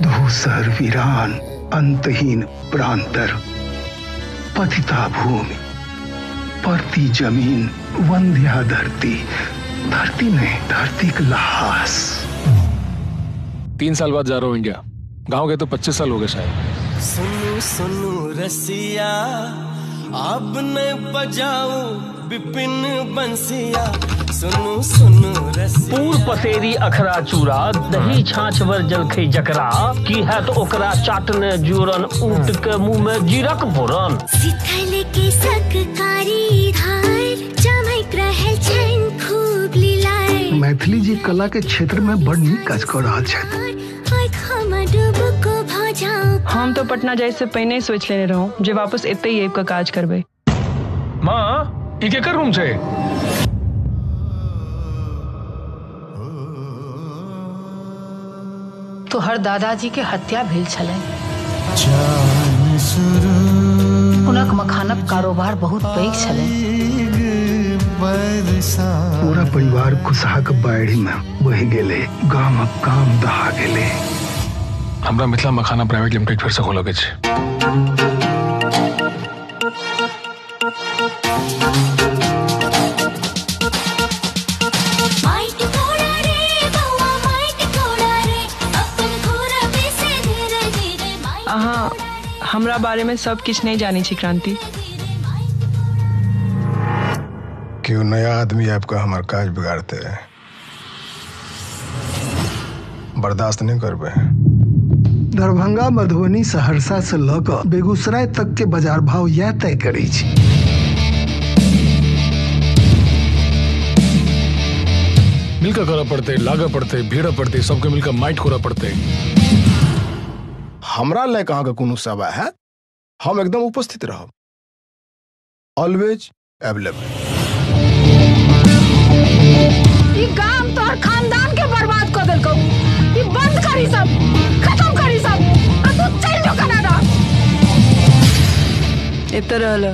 धूसर वीरान अंतहीन प्रांतर, पतिता भूमि, परती जमीन, वंध्या धरती, धरती नहीं धरती का लाश। 3 साल बाद जा रहा हूँ इंडिया। गाँव गए तो 25 साल हो गए शायद। सुनु सुनु रसिया, अब न बजाऊं बिपिन बंसिया। सुनु सुनु रसिया, पूर पसेरी अखरा चूरा, दही छाछ वर जलखे जकरा, की है तो ओकरा चाटने जुरन, ऊँट के मुंह में जीरक बोरन। सिथल के सककारी धार, चमक रहल छन खूब लीलार। मैथिली जी कला के क्षेत्र में बड़ नीक काज कर रहल छथि। हम तो पटना जाए से पहले ही सोच लेने रहूं जे वापस एते ही का काज करबे। माँ ई केकर रूम छै? तोहर दादाजी के हत्या भेल छलै। हुनक मखानक कारोबार बहुत पैघ छलै। पूरा परिवार खुशहा के बाढ़ि में बहि गेले, गामक काम दहा गेले। हमरा मिथिला मखाना प्राइवेट लिमिटेड फिर से खोलो के छै। अहाँ हमरा बारे में सब किछ नहीं जानी छी क्रांति। क्यों नया आदमी आपका हमार काज बिगाड़ते हैं, बर्दाश्त नहीं करबे। दरभंगा, मधुबनी, सहरसा से लकर बेगूसराय तक के बाजार भाव यह तय करे छी। मिलकर करऽ पड़ते, लागऽ पड़ते, भीड़ पड़ते, सबके मिलकर माइट खोरा पड़ते। हमरा ले कहाँ का कोनो सवाल है, हम एकदम उपस्थित रहब, ऑलवेज अवेलेबल। ई गांव तोहर खानदान के बर्बाद कर देलकौ। ई बंद करी सब, खत्म करी सब, आ तू चल जो कनाडा। एते रहल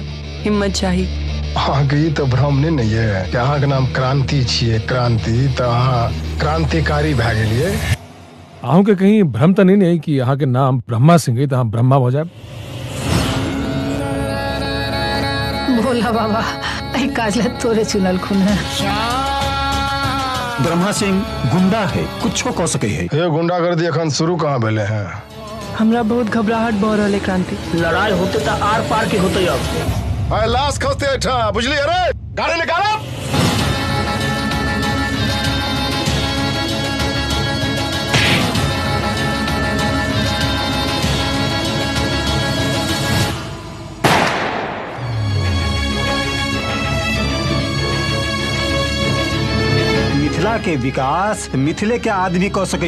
हिम्मत चाहिए। अहाँ के तो भ्रम नहीं है कि अहाँ के नाम क्रांति छिए। क्रांति तो अहाँ क्रांतिकारी भए गेलिए। अहूँ के कहीं भ्रम तो नहीं है कि अहाँ के नाम ब्रह्मा सिंह है तो अहाँ ब्रह्मा हो जाए। भोला बाबा आई काजल तोरे चुनल खून है। ब्रह्मा सिंह गुंडा है, कुछ कह सके है। ये गुंडागर्दी अखन शुरू कहाँ भेले हैं? हमरा बहुत घबराहट भ रहल है क्रांति। लड़ाई होते तो आर पार के होते। अब लाश खसते ठा बुझली? अरे गाड़ी निकालो। मिथिला के विकास मिथिले के आदमी कह सके।